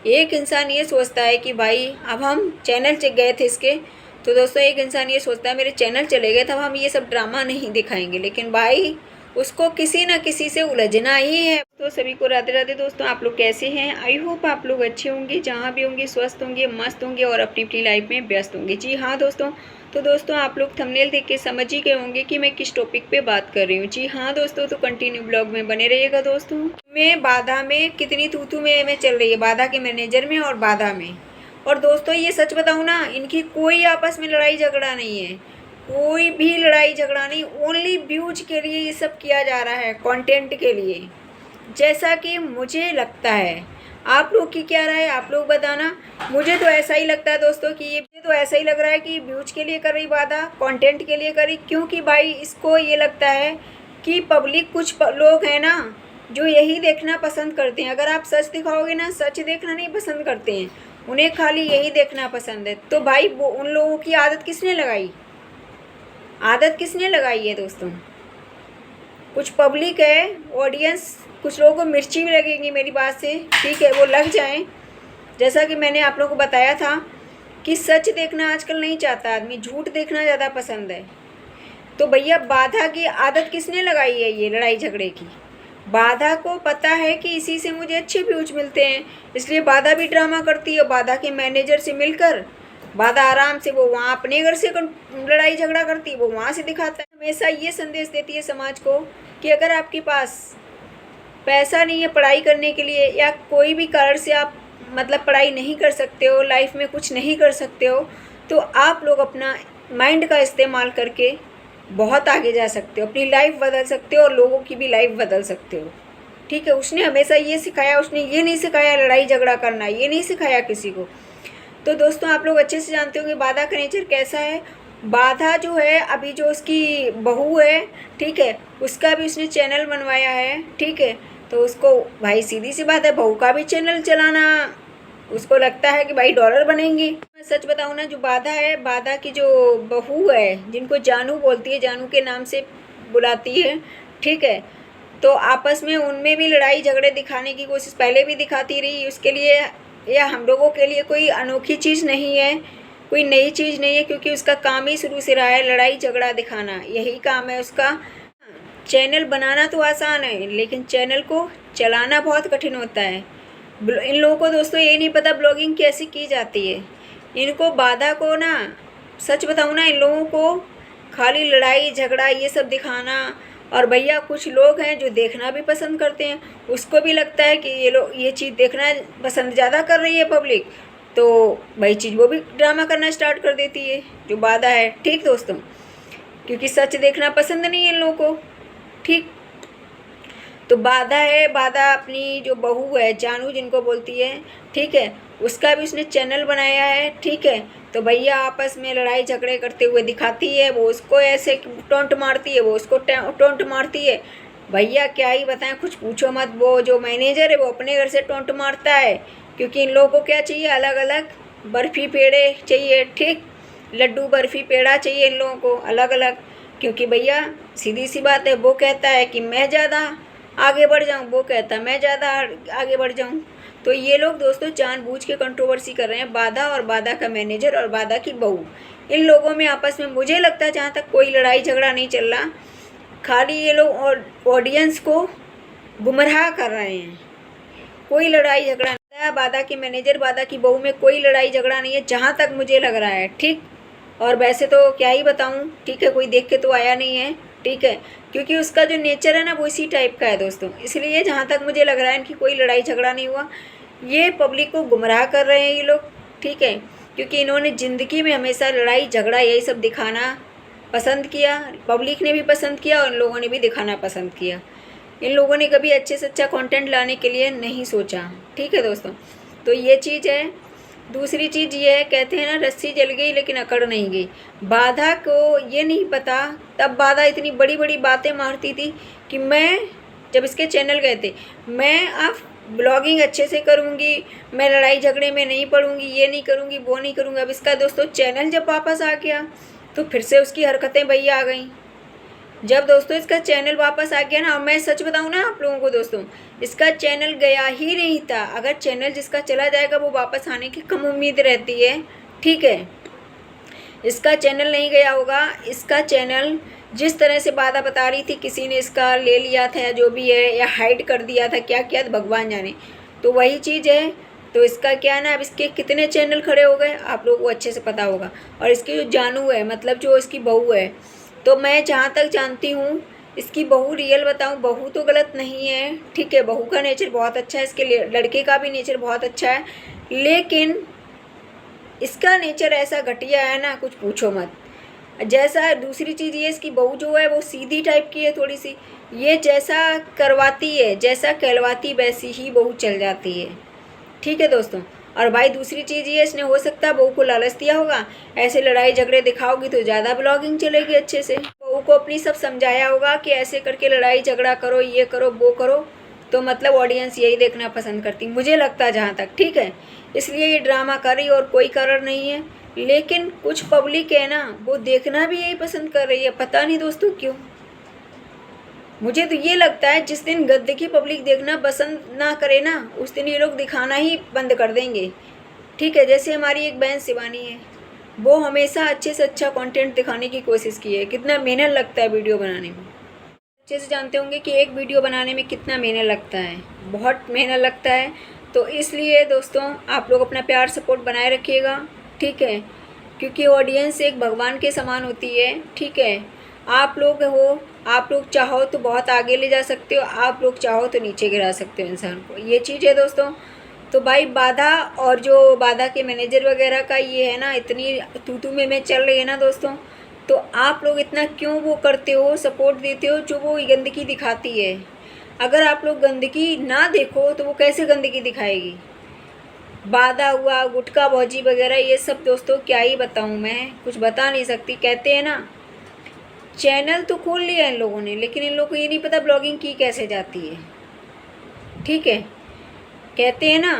एक इंसान ये सोचता है कि भाई अब हम चैनल गए थे इसके, तो दोस्तों एक इंसान ये सोचता है मेरे चैनल चले गए, तब हम ये सब ड्रामा नहीं दिखाएंगे, लेकिन भाई उसको किसी न किसी से उलझना ही है। तो सभी को राधे राधे दोस्तों, आप लोग कैसे हैं? आई होप आप लोग अच्छे होंगे, जहाँ भी होंगे स्वस्थ होंगे, मस्त होंगे और अपनी अपनी लाइफ में व्यस्त होंगे। जी हाँ दोस्तों, तो दोस्तों आप लोग थंबनेल देख के समझ ही गए होंगे कि मैं किस टॉपिक पे बात कर रही हूँ। जी हाँ दोस्तों, तो कंटिन्यू ब्लॉग में बने रहिएगा दोस्तों। मैं बाधा में कितनी तू में चल रही है, बाधा के मैनेजर में और बाधा में। और दोस्तों ये सच बताऊँ ना, इनकी कोई आपस में लड़ाई झगड़ा नहीं है, कोई भी लड़ाई झगड़ा नहीं। ओनली व्यूज के लिए ये सब किया जा रहा है, कंटेंट के लिए, जैसा कि मुझे लगता है। आप लोग की क्या राय है, आप लोग बताना। मुझे तो ऐसा ही लगता है दोस्तों कि ये तो ऐसा ही लग रहा है कि व्यूज के लिए कर रही बाधा, कंटेंट के लिए कर रही, क्योंकि भाई इसको ये लगता है कि पब्लिक, कुछ लोग हैं ना जो यही देखना पसंद करते हैं। अगर आप सच दिखाओगे ना, सच देखना नहीं पसंद करते हैं, उन्हें खाली यही देखना पसंद है। तो भाई वो उन लोगों की आदत किसने लगाई, आदत किसने लगाई है दोस्तों? कुछ पब्लिक है, ऑडियंस, कुछ लोगों को मिर्ची भी लगेगी मेरी बात से, ठीक है, वो लग जाएं। जैसा कि मैंने आप लोगों को बताया था कि सच देखना आजकल नहीं चाहता आदमी, झूठ देखना ज़्यादा पसंद है। तो भैया बाधा की आदत किसने लगाई है ये लड़ाई झगड़े की? बाधा को पता है कि इसी से मुझे अच्छे व्यूज मिलते हैं, इसलिए बाधा भी ड्रामा करती है। बाधा के मैनेजर से मिलकर बाधा आराम से वो वहाँ अपने घर से लड़ाई झगड़ा करती है, वो वहाँ से दिखाता है। हमेशा ये संदेश देती है समाज को कि अगर आपके पास पैसा नहीं है पढ़ाई करने के लिए, या कोई भी कारण से आप मतलब पढ़ाई नहीं कर सकते हो, लाइफ में कुछ नहीं कर सकते हो, तो आप लोग अपना माइंड का इस्तेमाल करके बहुत आगे जा सकते हो, अपनी लाइफ बदल सकते हो और लोगों की भी लाइफ बदल सकते हो, ठीक है। उसने हमेशा ये सिखाया, उसने ये नहीं सिखाया लड़ाई झगड़ा करना, ये नहीं सिखाया किसी को। तो दोस्तों आप लोग अच्छे से जानते हो कि बाधा का नेचर कैसा है। बाधा जो है, अभी जो उसकी बहू है, ठीक है, उसका भी उसने चैनल बनवाया है, ठीक है। तो उसको भाई सीधी सी बात है, बहू का भी चैनल चलाना, उसको लगता है कि भाई डॉलर बनेंगे। मैं सच बताऊँ ना, जो बाधा है, बाधा की जो बहू है, जिनको जानू बोलती है, जानू के नाम से बुलाती है, ठीक है, तो आपस में उनमें भी लड़ाई झगड़े दिखाने की कोशिश पहले भी दिखाती रही। उसके लिए या हम लोगों के लिए कोई अनोखी चीज़ नहीं है, कोई नई चीज़ नहीं है, क्योंकि उसका काम ही शुरू से रहा है लड़ाई झगड़ा दिखाना, यही काम है उसका। चैनल बनाना तो आसान है, लेकिन चैनल को चलाना बहुत कठिन होता है। इन लोगों को दोस्तों ये नहीं पता ब्लॉगिंग कैसे की जाती है। इनको बाधा को ना, सच बताऊँ ना, इन लोगों को खाली लड़ाई झगड़ा ये सब दिखाना। और भैया कुछ लोग हैं जो देखना भी पसंद करते हैं, उसको भी लगता है कि ये लोग ये चीज़ देखना पसंद ज़्यादा कर रही है पब्लिक, तो भाई चीज़ वो भी ड्रामा करना स्टार्ट कर देती है, जो बाधा है, ठीक दोस्तों, क्योंकि सच देखना पसंद नहीं है इन लोगों को, ठीक। तो बाधा है, बाधा अपनी जो बहू है जानू जिनको बोलती है, ठीक है, उसका भी उसने चैनल बनाया है, ठीक है। तो भैया आपस में लड़ाई झगड़े करते हुए दिखाती है, वो उसको ऐसे टोंट मारती है, वो उसको टोंट मारती है। भैया क्या ही बताएं, कुछ पूछो मत। वो जो मैनेजर है वो अपने घर से टोंट मारता है, क्योंकि इन लोगों को क्या चाहिए, अलग अलग बर्फ़ी पेड़े चाहिए, ठीक, लड्डू बर्फ़ी पेड़ा चाहिए इन लोगों को अलग अलग। क्योंकि भैया सीधी सी बात है, वो कहता है कि मैं ज़्यादा आगे बढ़ जाऊं, वो कहता है मैं ज़्यादा आगे बढ़ जाऊं। तो ये लोग दोस्तों जानबूझ के कंट्रोवर्सी कर रहे हैं, बाधा और बाधा का मैनेजर और बाधा की बहू, इन लोगों में आपस में मुझे लगता है जहाँ तक कोई लड़ाई झगड़ा नहीं चल रहा, खाली ये लोग ऑडियंस को गुमराह कर रहे हैं। कोई लड़ाई झगड़ा नहीं है, बाधा के मैनेजर बाधा की बहू में कोई लड़ाई झगड़ा नहीं है जहाँ तक मुझे लग रहा है, ठीक। और वैसे तो क्या ही बताऊँ, ठीक है, कोई देख के तो आया नहीं है, ठीक है, क्योंकि उसका जो नेचर है ना वो इसी टाइप का है दोस्तों, इसलिए जहाँ तक मुझे लग रहा है इनकी कोई लड़ाई झगड़ा नहीं हुआ। ये पब्लिक को गुमराह कर रहे हैं ये लोग, ठीक है, क्योंकि इन्होंने ज़िंदगी में हमेशा लड़ाई झगड़ा यही सब दिखाना पसंद किया, पब्लिक ने भी पसंद किया और इन लोगों ने भी दिखाना पसंद किया। इन लोगों ने कभी अच्छे से अच्छा कंटेंट लाने के लिए नहीं सोचा, ठीक है दोस्तों। तो ये चीज़ है। दूसरी चीज़ ये है, कहते हैं ना रस्सी जल गई लेकिन अकड़ नहीं गई। बाधा को ये नहीं पता, तब बाधा इतनी बड़ी बड़ी बातें मारती थी कि मैं जब इसके चैनल गए थे, मैं अब ब्लॉगिंग अच्छे से करूँगी, मैं लड़ाई झगड़े में नहीं पड़ूँगी, ये नहीं करूँगी, वो नहीं करूँगी। अब इसका दोस्तों चैनल जब वापस आ गया तो फिर से उसकी हरकतें भैया आ गई। जब दोस्तों इसका चैनल वापस आ गया ना, और मैं सच बताऊँ ना आप लोगों को दोस्तों, इसका चैनल गया ही नहीं था। अगर चैनल जिसका चला जाएगा वो वापस आने की कम उम्मीद रहती है, ठीक है। इसका चैनल नहीं गया होगा। इसका चैनल जिस तरह से बाधा बता रही थी, किसी ने इसका ले लिया था या जो भी है, या हाइड कर दिया था, क्या किया था भगवान जाने, तो वही चीज़ है। तो इसका क्या है ना, अब इसके कितने चैनल खड़े हो गए आप लोगों को अच्छे से पता होगा। और इसकी जो जानू है, मतलब जो इसकी बहू है, तो मैं जहाँ तक जानती हूँ इसकी बहू, रियल बताऊँ, बहू तो गलत नहीं है, ठीक है। बहू का नेचर बहुत अच्छा है, इसके लड़के का भी नेचर बहुत अच्छा है, लेकिन इसका नेचर ऐसा घटिया है ना, कुछ पूछो मत। जैसा दूसरी चीज़ ये, इसकी बहू जो है वो सीधी टाइप की है थोड़ी सी। ये जैसा करवाती है, जैसा कहलवाती, वैसी ही बहू चल जाती है, ठीक है दोस्तों। और भाई दूसरी चीज़ ये, इसने हो सकता है बहू को लालच दिया होगा, ऐसे लड़ाई झगड़े दिखाओगी तो ज़्यादा ब्लॉगिंग चलेगी अच्छे से। बहू को अपनी सब समझाया होगा कि ऐसे करके लड़ाई झगड़ा करो, ये करो वो करो, तो मतलब ऑडियंस यही देखना पसंद करती, मुझे लगता है जहाँ तक, ठीक है। इसलिए ये ड्रामा कर रही, और कोई कारण नहीं है। लेकिन कुछ पब्लिक है ना, वो देखना भी यही पसंद कर रही है, पता नहीं दोस्तों क्यों। मुझे तो ये लगता है जिस दिन गद्दे की पब्लिक देखना पसंद ना करे ना, उस दिन ये लोग दिखाना ही बंद कर देंगे, ठीक है। जैसे हमारी एक बहन शिवानी है, वो हमेशा अच्छे से अच्छा कंटेंट दिखाने की कोशिश की है। कितना मेहनत लगता है वीडियो बनाने में, अच्छे से जानते होंगे कि एक वीडियो बनाने में कितना मेहनत लगता है, बहुत मेहनत लगता है। तो इसलिए दोस्तों आप लोग अपना प्यार सपोर्ट बनाए रखिएगा, ठीक है, क्योंकि ऑडियंस एक भगवान के समान होती है, ठीक है। आप लोग हो, आप लोग चाहो तो बहुत आगे ले जा सकते हो, आप लोग चाहो तो नीचे गिरा सकते हो इंसान को, ये चीज़ है दोस्तों। तो भाई बाधा, और जो बाधा के मैनेजर वगैरह का ये है ना, इतनी तू में चल रही है ना दोस्तों, तो आप लोग इतना क्यों वो करते हो, सपोर्ट देते हो जो वो गंदगी दिखाती है। अगर आप लोग गंदगी ना देखो तो वो कैसे गंदगी दिखाएगी। बाधा हुआ, गुटखा भौजी वगैरह, ये सब दोस्तों क्या ही बताऊँ, मैं कुछ बता नहीं सकती। कहते हैं ना, चैनल तो खोल लिया इन लोगों ने, लेकिन इन लोगों को ये नहीं पता ब्लॉगिंग की कैसे जाती है, ठीक है। कहते हैं ना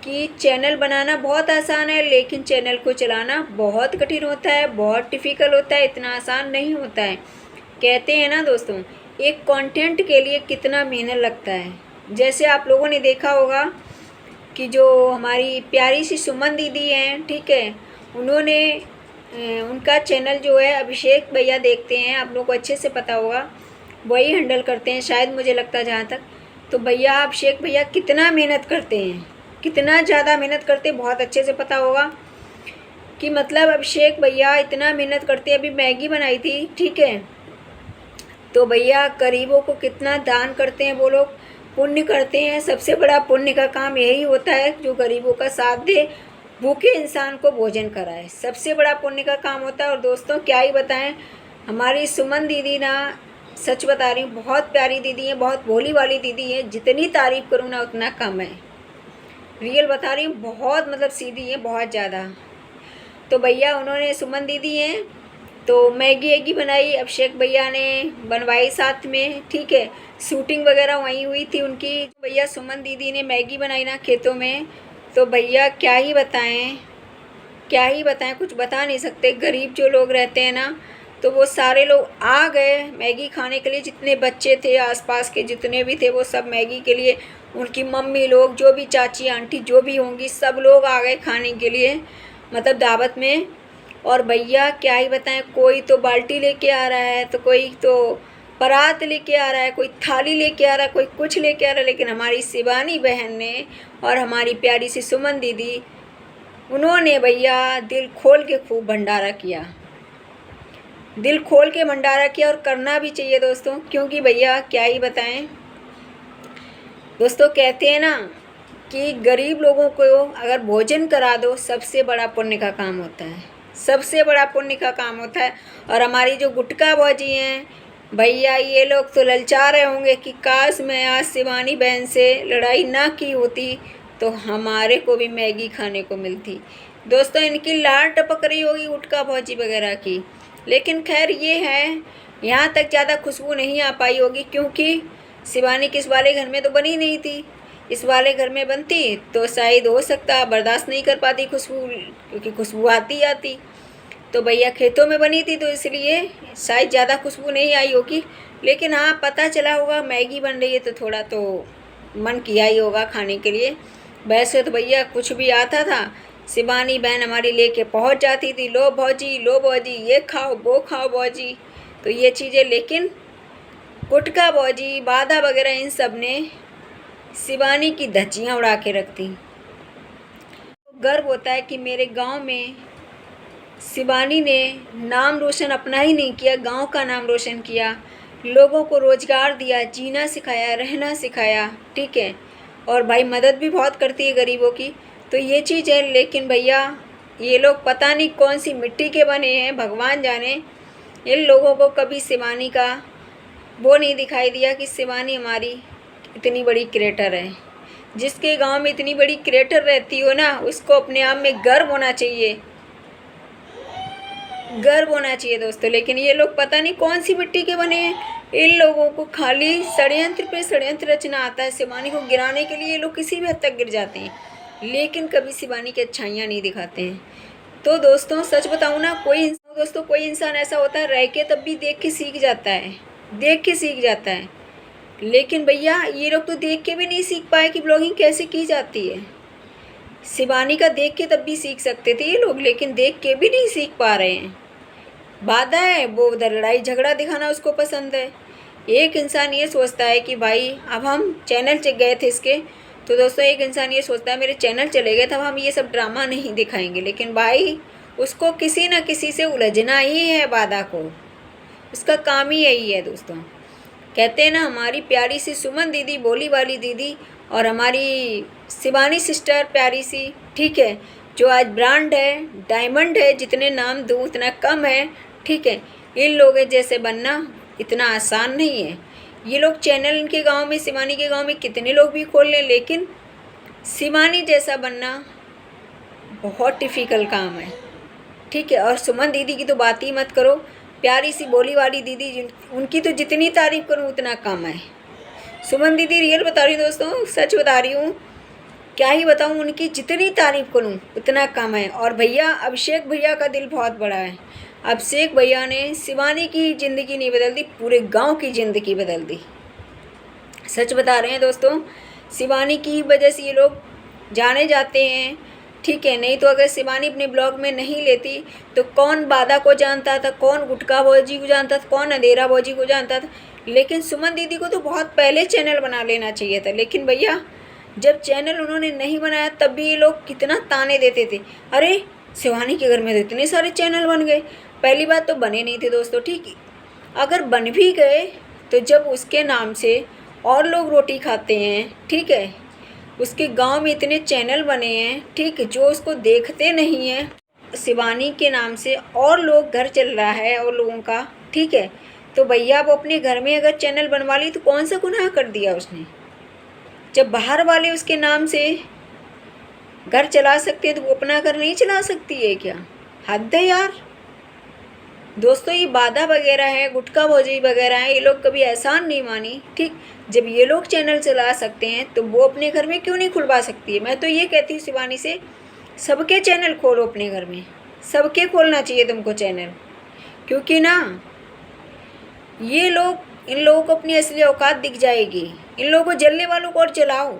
कि चैनल बनाना बहुत आसान है, लेकिन चैनल को चलाना बहुत कठिन होता है, बहुत डिफ़िकल्ट होता है, इतना आसान नहीं होता है। कहते हैं ना दोस्तों, एक कंटेंट के लिए कितना मेहनत लगता है। जैसे आप लोगों ने देखा होगा कि जो हमारी प्यारी सी सुमन दीदी हैं, ठीक है, उन्होंने उनका चैनल जो है अभिषेक भैया देखते हैं, आप लोगों को अच्छे से पता होगा, वही हैंडल करते हैं शायद, मुझे लगता है जहाँ तक। तो भैया, अभिषेक भैया कितना मेहनत करते हैं, कितना ज़्यादा मेहनत करते हैं, बहुत अच्छे से पता होगा कि मतलब अभिषेक भैया इतना मेहनत करते हैं। अभी मैगी बनाई थी, ठीक है, तो भैया गरीबों को कितना दान करते हैं वो लोग, पुण्य करते हैं। सबसे बड़ा पुण्य का काम यही होता है, जो गरीबों का साथ दे, भूखे इंसान को भोजन कराए, सबसे बड़ा पुण्य का काम होता है। और दोस्तों क्या ही बताएं, हमारी सुमन दीदी ना, सच बता रही हूँ, बहुत प्यारी दीदी है, बहुत भोली वाली दीदी है, जितनी तारीफ़ करूँ ना उतना कम है, रियल बता रही हूँ, बहुत मतलब सीधी है, बहुत ज़्यादा। तो भैया उन्होंने, सुमन दीदी हैं, तो मैगी एगी बनाई, अभिषेक भैया ने बनवाई साथ में, ठीक है। शूटिंग वगैरह वहीं हुई थी उनकी। भैया सुमन दीदी ने मैगी बनाई ना खेतों में, तो भैया क्या ही बताएं, क्या ही बताएं, कुछ बता नहीं सकते। गरीब जो लोग रहते हैं ना, तो वो सारे लोग आ गए मैगी खाने के लिए, जितने बच्चे थे आसपास के, जितने भी थे, वो सब मैगी के लिए, उनकी मम्मी लोग, जो भी चाची आंटी जो भी होंगी, सब लोग आ गए खाने के लिए, मतलब दावत में। और भैया क्या ही बताएं, कोई तो बाल्टी लेके आ रहा है, तो कोई तो परात लेके आ रहा है, कोई थाली लेके आ रहा है, कोई कुछ लेके आ रहा है, लेकिन हमारी शिवानी बहन ने और हमारी प्यारी सी सुमन दीदी, उन्होंने भैया दिल खोल के खूब भंडारा किया, दिल खोल के भंडारा किया। और करना भी चाहिए दोस्तों, क्योंकि भैया क्या ही बताएं दोस्तों, कहते हैं ना कि गरीब लोगों को अगर भोजन करा दो, सबसे बड़ा पुण्य का काम होता है, सबसे बड़ा पुण्य का काम होता है। और हमारी जो गुटखा भौजी हैं भैया, ये लोग तो ललचा रहे होंगे कि काश मैं आज शिवानी बहन से लड़ाई ना की होती तो हमारे को भी मैगी खाने को मिलती। दोस्तों इनकी लार टपक रही होगी गुटखा भौजी वगैरह की, लेकिन खैर ये है, यहाँ तक ज़्यादा खुशबू नहीं आ पाई होगी, क्योंकि शिवानी किस वाले घर में तो बनी नहीं थी। इस वाले घर में बनती तो शायद हो सकता बर्दाश्त नहीं कर पाती खुशबू, क्योंकि खुशबू आती। तो भैया खेतों में बनी थी तो इसलिए शायद ज़्यादा खुशबू नहीं आई होगी, लेकिन हाँ पता चला होगा मैगी बन रही है तो थोड़ा तो मन किया ही होगा खाने के लिए। वैसे तो भैया कुछ भी आता था शिवानी बहन हमारी लेके पहुंच जाती थी, लो भौजी ये खाओ वो खाओ भौजी, तो ये चीज़ें। लेकिन गुटखा भौजी बाधा वगैरह इन सब ने शिवानी की धज्जियाँ उड़ा के रख दी। गर्व होता है कि मेरे गांव में शिवानी ने नाम रोशन अपना ही नहीं किया, गांव का नाम रोशन किया, लोगों को रोज़गार दिया, जीना सिखाया, रहना सिखाया, ठीक है। और भाई मदद भी बहुत करती है गरीबों की, तो ये चीज़ है। लेकिन भैया ये लोग पता नहीं कौन सी मिट्टी के बने हैं, भगवान जाने। इन लोगों को कभी शिवानी का वो नहीं दिखाई दिया कि शिवानी हमारी इतनी बड़ी क्रिएटर है। जिसके गांव में इतनी बड़ी क्रिएटर रहती हो ना, उसको अपने आप में गर्व होना चाहिए, गर्व होना चाहिए दोस्तों। लेकिन ये लोग पता नहीं कौन सी मिट्टी के बने हैं, इन लोगों को खाली षड्यंत्र पे षड्यंत्र रचना आता है। शिवानी को गिराने के लिए ये लोग किसी भी हद तक गिर जाते हैं, लेकिन कभी शिवानी की अच्छाइयाँ नहीं दिखाते हैं। तो दोस्तों सच बताऊँ ना, कोई इंसान ऐसा होता है रह के तब भी देख के सीख जाता है, देख के सीख जाता है। लेकिन भैया ये लोग तो देख के भी नहीं सीख पाए कि ब्लॉगिंग कैसे की जाती है। शिवानी का देख के तब भी सीख सकते थे ये लोग, लेकिन देख के भी नहीं सीख पा रहे हैं। बाधा है, वो उधर लड़ाई झगड़ा दिखाना उसको पसंद है। एक इंसान ये सोचता है कि भाई अब हम चैनल गए थे इसके, तो दोस्तों एक इंसान ये सोचता है मेरे चैनल चले गए, तब हम ये सब ड्रामा नहीं दिखाएंगे। लेकिन भाई उसको किसी न किसी से उलझना ही है, बाधा को, उसका काम ही यही है दोस्तों। कहते हैं ना, हमारी प्यारी सी सुमन दीदी, भोली वाली दीदी, और हमारी शिवानी सिस्टर प्यारी सी, ठीक है, जो आज ब्रांड है, डायमंड है, जितने नाम दूँ उतना कम है, ठीक है। इन लोगों जैसे बनना इतना आसान नहीं है। ये लोग चैनल इनके गांव में, शिवानी के गांव में कितने लोग भी खोल लें, लेकिन शिवानी जैसा बनना बहुत डिफ़िकल्ट काम है, ठीक है। और सुमन दीदी की तो बात ही मत करो, प्यारी सी भोली वाली दीदी, उनकी तो जितनी तारीफ़ करूँ उतना कम है। सुमन दीदी रियल बता रही हूँ दोस्तों, सच बता रही हूँ, क्या ही बताऊँ, उनकी जितनी तारीफ़ करूँ उतना कम है। और भैया अभिषेक भैया का दिल बहुत बड़ा है। अभिषेक भैया ने शिवानी की ज़िंदगी नहीं बदल दी, पूरे गांव की ज़िंदगी बदल दी। सच बता रहे हैं दोस्तों, शिवानी की वजह से ये लोग जाने जाते हैं, ठीक है। नहीं तो अगर शिवानी अपने ब्लॉग में नहीं लेती तो कौन बाधा को जानता था, कौन गुटखा भौजी को जानता था, कौन अंधेरा भौजी को जानता था। लेकिन सुमन दीदी को तो बहुत पहले चैनल बना लेना चाहिए था। लेकिन भैया जब चैनल उन्होंने नहीं बनाया तब भी ये लोग कितना ताने देते थे, अरे शिवानी के घर में तो इतने सारे चैनल बन गए। पहली बात तो बने नहीं थे दोस्तों, ठीक है। अगर बन भी गए तो जब उसके नाम से और लोग रोटी खाते हैं, ठीक है, उसके गांव में इतने चैनल बने हैं, ठीक है, जो उसको देखते नहीं हैं, शिवानी के नाम से और लोग घर चल रहा है और लोगों का, ठीक है। तो भैया वो अपने घर में अगर चैनल बनवा ली तो कौन सा गुनाह कर दिया उसने। जब बाहर वाले उसके नाम से घर चला सकते हैं तो वो अपना घर नहीं चला सकती है क्या? हद है यार। दोस्तों ये बाधा वगैरह है, गुटखा भौजी वगैरह है, ये लोग कभी एहसान नहीं मानी, ठीक। जब ये लोग चैनल चला सकते हैं तो वो अपने घर में क्यों नहीं खुलवा सकती है। मैं तो ये कहती हूँ शिवानी से, सबके चैनल खोलो अपने घर में, सबके खोलना चाहिए तुमको चैनल। क्योंकि ना ये लोग, इन लोगों को अपनी असली औकात दिख जाएगी। इन लोगों को जलने वालों को और जलाओ।